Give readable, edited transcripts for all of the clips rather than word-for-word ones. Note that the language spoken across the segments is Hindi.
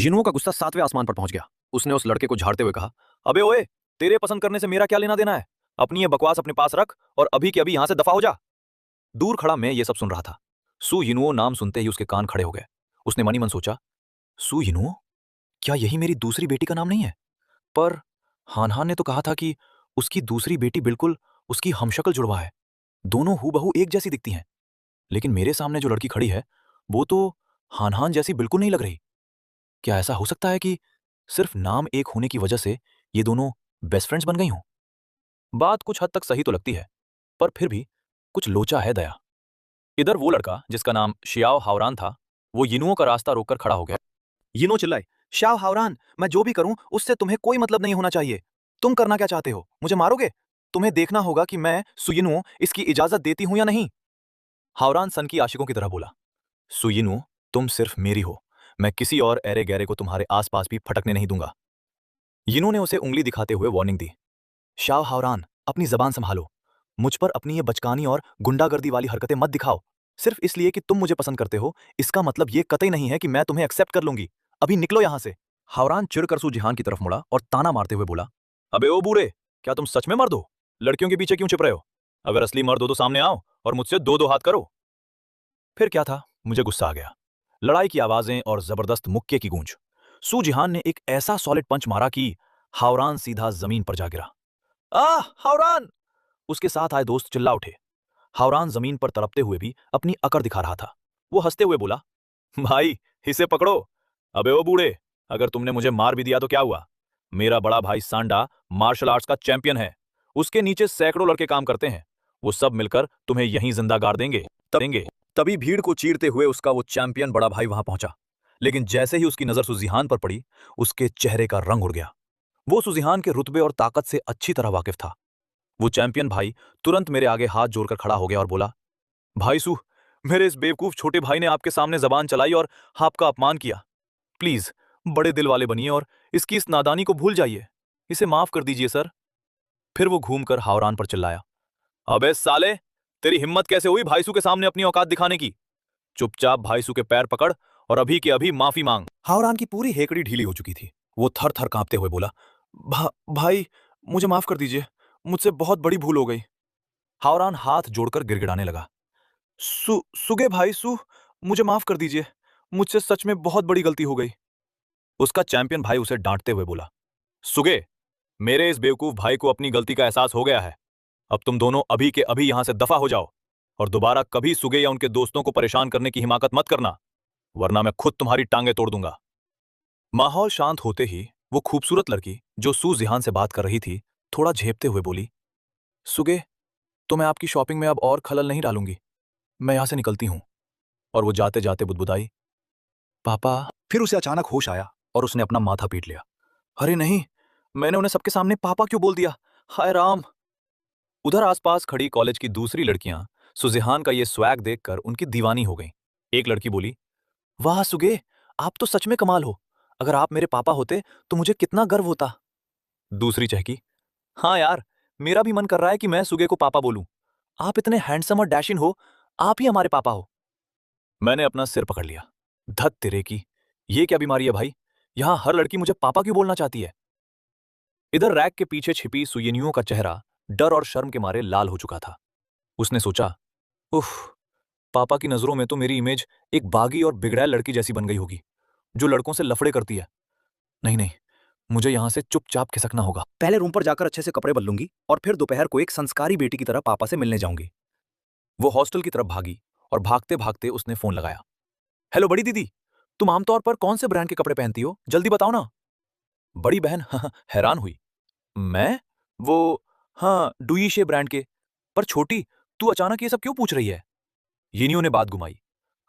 जिनुओं का गुस्सा 7वें आसमान पर पहुंच गया। उसने उस लड़के को झाड़ते हुए कहा, अबे ओए, तेरे पसंद करने से मेरा क्या लेना देना है? अपनी ये बकवास अपने पास रख और अभी के अभी यहां से दफा हो जा। दूर खड़ा मैं ये सब सुन रहा था। सु यिनुओ नाम सुनते ही उसके कान खड़े हो गए। उसने मनी मन सोचा, सु यिनुओ? क्या यही मेरी दूसरी बेटी का नाम नहीं है? पर हानहान ने तो कहा था कि उसकी दूसरी बेटी बिल्कुल उसकी हमशक्ल जुड़वा है। दोनों हूबहू एक जैसी दिखती हैं। लेकिन मेरे सामने जो लड़की खड़ी है, वो तो हानहान जैसी बिल्कुल नहीं लग रही। क्या ऐसा हो सकता है कि सिर्फ नाम एक होने की वजह से ये दोनों बेस्ट फ्रेंड्स बन गई हों? बात कुछ हद तक सही तो लगती है, पर फिर भी कुछ लोचा है दया। इधर वो लड़का जिसका नाम शियाओ हावरान था, वो यिनुओं का रास्ता रोककर खड़ा हो गया। यिनुओ चिल्लाए, शाओ हावरान, मैं जो भी करूं उससे तुम्हें कोई मतलब नहीं होना चाहिए। तुम करना क्या चाहते हो? मुझे मारोगे? तुम्हें देखना होगा कि मैं सुयिनुओ इसकी इजाजत देती हूं या नहीं। हावरान सन की आशिकों की तरह बोला, सुयिनुओ, तुम सिर्फ मेरी हो। मैं किसी और ऐरे गैरे को तुम्हारे आसपास भी फटकने नहीं दूंगा। यिनु ने उसे उंगली दिखाते हुए वार्निंग दी। शाओ हावरान, अपनी जबान संभालो। मुझ पर अपनी ये बचकानी और गुंडागर्दी वाली हरकतें मत दिखाओ। सिर्फ इसलिए कि तुम मुझे पसंद करते हो, इसका मतलब ये कतई नहीं है कि मैं तुम्हें एक्सेप्ट कर लूंगी। अभी निकलो यहां से। हावरान चिढ़कर सुजिहान की तरफ मुड़ा और ताना मारते हुए बोला, अबे ओ बूढ़े, क्या तुम सच में मर्द हो? लड़कियों के पीछे क्यों छिप रहे हो? अगर असली मर्द हो तो सामने आओ और मुझसे दो दो हाथ करो। फिर क्या था, मुझे गुस्सा आ गया। लड़ाई की आवाजें और जबरदस्त मुक्के की गूंज। सुजिहान ने एक ऐसा सॉलिड पंच मारा कि हावरान सीधा जमीन पर जा गिरा। हावरान! उसके साथ आए दोस्त चिल्ला उठे। हावरान जमीन पर तड़पते हुए भी अपनी अकड़ दिखा रहा था। वो हंसते हुए बोला, भाई, इसे पकड़ो। अबे ओ बूढ़े, अगर तुमने मुझे मार भी दिया तो क्या हुआ? मेरा बड़ा भाई सांडा मार्शल आर्ट्स का चैंपियन है। उसके नीचे सैकड़ों लड़के काम करते हैं। वो सब मिलकर तुम्हें यहीं जिंदा गाड़ देंगे। तभी भीड़ को चीरते हुए उसका वो चैंपियन बड़ा भाई वहां पहुंचा। लेकिन जैसे ही उसकी नजर सुजिहान पर पड़ी, उसके चेहरे का रंग उड़ गया। वो सुजिहान के रुतबे और ताकत से अच्छी तरह वाकिफ था। वो चैंपियन भाई तुरंत मेरे आगे हाथ जोड़कर खड़ा हो गया और बोला, भाई सू, मेरे इस बेवकूफ छोटे भाई ने आपके सामने जबान चलाई और आपका अपमान किया। प्लीज, बड़े दिल वाले बनिए और इसकी इस नादानी को भूल जाइए। इसे माफ कर दीजिए सर। फिर वो घूमकर हावरान पर चिल्लाया, अबे साले, तेरी हिम्मत कैसे हुई भाईसू के सामने अपनी औकात दिखाने की? चुपचाप भाईसू के पैर पकड़ और अभी के अभी माफी मांग। हावरान की पूरी हेकड़ी ढीली हो चुकी थी। वो थर थर कांपते हुए बोला, भाई, मुझे माफ कर दीजिए। मुझसे बहुत बड़ी भूल हो गई। हावरान हाथ जोड़कर गिड़गिड़ाने लगा, सुगे भाई सू, मुझे माफ कर दीजिए। मुझसे सच में बहुत बड़ी गलती हो गई। उसका चैंपियन भाई उसे डांटते हुए बोला, सुगे, मेरे इस बेवकूफ भाई को अपनी गलती का एहसास हो गया है। अब तुम दोनों अभी के अभी यहां से दफा हो जाओ और दोबारा कभी सुगे या उनके दोस्तों को परेशान करने की हिमाकत मत करना, वरना मैं खुद तुम्हारी टांगे तोड़ दूंगा। माहौल शांत होते ही वो खूबसूरत लड़की जो सू जिहान से बात कर रही थी, थोड़ा झेपते हुए बोली, सुगे, तो मैं आपकी शॉपिंग में अब और खलल नहीं डालूंगी। मैं यहां से निकलती हूं। और वो जाते जाते बुदबुदाई, पापा। फिर उसे अचानक होश आया और उसने अपना माथा पीट लिया। अरे नहीं, मैंने उन्हें सबके सामने पापा क्यों बोल दिया? हाय राम! उधर आसपास खड़ी कॉलेज की दूसरी लड़कियां सुजेहान का ये स्वैग देखकर उनकी दीवानी हो गईं। एक लड़की बोली, वाह सुगे, आप तो सच में कमाल हो। अगर आप मेरे पापा होते तो मुझे कितना गर्व होता। दूसरी चहकी, हाँ यार, मेरा भी मन कर रहा है कि मैं सुगे को पापा बोलूं। आप इतने हैंडसम और डैशिन हो, आप ही हमारे पापा हो। मैंने अपना सिर पकड़ लिया। धत तेरे की, ये क्या बीमारी है भाई? यहां हर लड़की मुझे पापा क्यों बोलना चाहती है? इधर रैक के पीछे छिपी सुयेनियों का चेहरा डर और शर्म के मारे लाल हो चुका था। उसने सोचा, उफ, पापा की नजरों में तो मेरी इमेज एक बागी और बिगड़ैल लड़की जैसी बन गई होगी, जो लड़कों से लफड़े करती है। नहीं नहीं, मुझे यहां से चुपचाप खिसकना होगा। पहले रूम पर जाकर अच्छे से कपड़े बदलूंगी और फिर दोपहर को एक संस्कारी बेटी की तरह पापा से मिलने जाऊंगी। वो हॉस्टल की तरफ भागी और भागते भागते उसने फोन लगाया। हेलो बड़ी दीदी, तुम आमतौर पर कौन से ब्रांड के कपड़े पहनती हो? जल्दी बताओ ना। बड़ी बहन हैरान हुई। मैं? वो, हाँ, डुईशे ब्रांड के। पर छोटी, तू अचानक ये सब क्यों पूछ रही है? यिनियो ने बात घुमाई।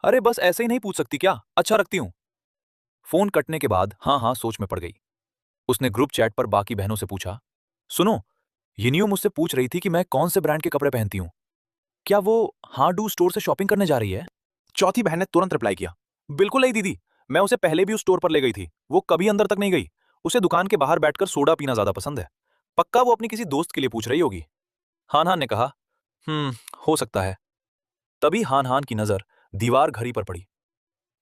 अरे बस ऐसे ही नहीं पूछ सकती क्या? अच्छा रखती हूँ। फोन कटने के बाद हाँ हाँ सोच में पड़ गई। उसने ग्रुप चैट पर बाकी बहनों से पूछा, सुनो, यिनियो मुझसे पूछ रही थी कि मैं कौन से ब्रांड के कपड़े पहनती हूँ। क्या वो हाडू स्टोर से शॉपिंग करने जा रही है? चौथी बहन ने तुरंत रिप्लाई किया, बिल्कुल नहीं दीदी, मैं उसे पहले भी उस स्टोर पर ले गई थी। वो कभी अंदर तक नहीं गई। उसे दुकान के बाहर बैठकर सोडा पीना ज्यादा पसंद है। पक्का वो अपनी किसी दोस्त के लिए पूछ रही होगी। हान हान ने कहा, हो सकता है। तभी हान हान की नजर दीवार घड़ी पर पड़ी।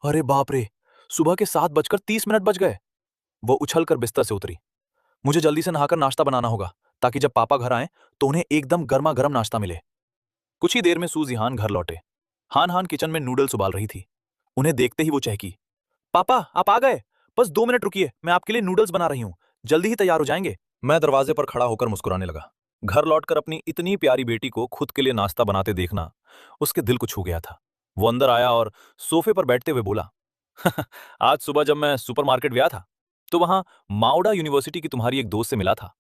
अरे बाप रे, सुबह के 7:30 बज गए। वो उछलकर बिस्तर से उतरी। मुझे जल्दी से नहाकर नाश्ता बनाना होगा, ताकि जब पापा घर आएं तो उन्हें एकदम गर्मा गर्म नाश्ता मिले। कुछ ही देर में सू जिहान घर लौटे। हान हान किचन में नूडल्स उबाल रही थी। उन्हें देखते ही वो चहकी, पापा आप आ गए। बस 2 मिनट रुकिए, मैं आपके लिए नूडल्स बना रही हूँ, जल्दी ही तैयार हो जाएंगे। मैं दरवाजे पर खड़ा होकर मुस्कुराने लगा। घर लौटकर अपनी इतनी प्यारी बेटी को खुद के लिए नाश्ता बनाते देखना उसके दिल को छू गया था। वो अंदर आया और सोफे पर बैठते हुए बोला, आज सुबह जब मैं सुपरमार्केट गया था तो वहां माउडा यूनिवर्सिटी की तुम्हारी एक दोस्त से मिला था।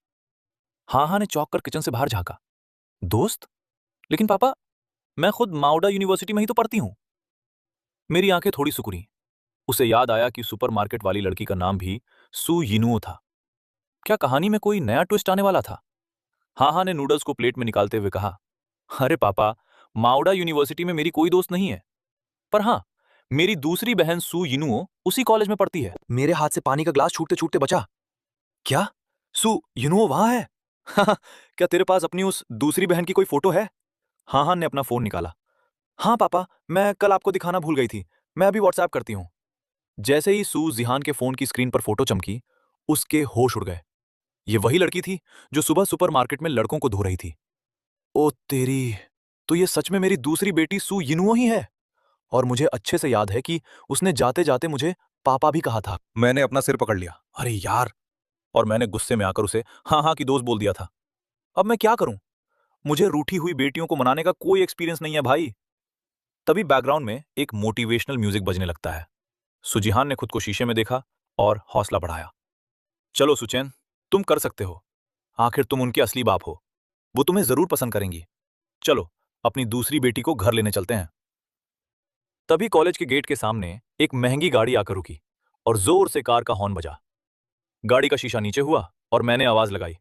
हाँ हाँ ने चौंक कर किचन से बाहर झांका। दोस्त? लेकिन पापा, मैं खुद माउडा यूनिवर्सिटी में ही तो पढ़ती हूं। मेरी आंखें थोड़ी सुकुड़ी। उसे याद आया कि सुपरमार्केट वाली लड़की का नाम भी सू यिनुओ था। क्या कहानी में कोई नया ट्विस्ट आने वाला था? हाँ हाँ ने नूडल्स को प्लेट में निकालते हुए कहा, अरे पापा, माउडा यूनिवर्सिटी में मेरी कोई दोस्त नहीं है। पर हाँ, मेरी दूसरी बहन सू यिनुओ उसी कॉलेज में पढ़ती है। मेरे हाथ से पानी का ग्लास छूटते छूटते बचा। क्या? सू यिनुओ वहां है? क्या तेरे पास अपनी उस दूसरी बहन की कोई फोटो है? हाँ हाँ ने अपना फोन निकाला। हाँ पापा, मैं कल आपको दिखाना भूल गई थी, मैं अभी व्हाट्सएप करती हूँ। जैसे ही सू जिहान के फोन की स्क्रीन पर फोटो चमकी, उसके होश उड़ गए। ये वही लड़की थी जो सुबह सुपरमार्केट में लड़कों को धो रही थी। ओ तेरी, तो ये सच में मेरी दूसरी बेटी सू यिनुओ ही है। और मुझे अच्छे से याद है कि उसने जाते जाते मुझे पापा भी कहा था। मैंने अपना सिर पकड़ लिया, अरे यार। और मैंने गुस्से में आकर उसे हाँ हाँ की दोस्त बोल दिया था। अब मैं क्या करूं? मुझे रूठी हुई बेटियों को मनाने का कोई एक्सपीरियंस नहीं है भाई। तभी बैकग्राउंड में एक मोटिवेशनल म्यूजिक बजने लगता है। सुजिहान ने खुद को शीशे में देखा और हौसला बढ़ाया। चलो सुचैन, तुम कर सकते हो। आखिर तुम उनकी असली बाप हो। वो तुम्हें जरूर पसंद करेंगी। चलो, अपनी दूसरी बेटी को घर लेने चलते हैं। तभी कॉलेज के गेट के सामने एक महंगी गाड़ी आकर रुकी और जोर से कार का हॉर्न बजा। गाड़ी का शीशा नीचे हुआ और मैंने आवाज लगाई,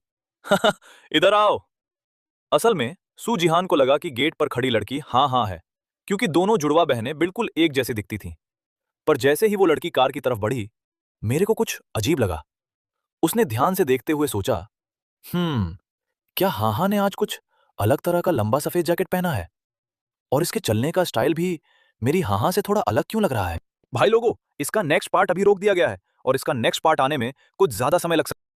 इधर आओ। असल में सू जिहान को लगा कि गेट पर खड़ी लड़की हाँ हाँ है, क्योंकि दोनों जुड़वा बहनें बिल्कुल एक जैसी दिखती थीं। पर जैसे ही वो लड़की कार की तरफ बढ़ी, मेरे को कुछ अजीब लगा। उसने ध्यान से देखते हुए सोचा, क्या हाँ हाँ ने आज कुछ अलग तरह का लंबा सफेद जैकेट पहना है? और इसके चलने का स्टाइल भी मेरी हाँ हाँ से थोड़ा अलग क्यों लग रहा है? भाई लोगों, इसका नेक्स्ट पार्ट अभी रोक दिया गया है और इसका नेक्स्ट पार्ट आने में कुछ ज्यादा समय लग सकता है।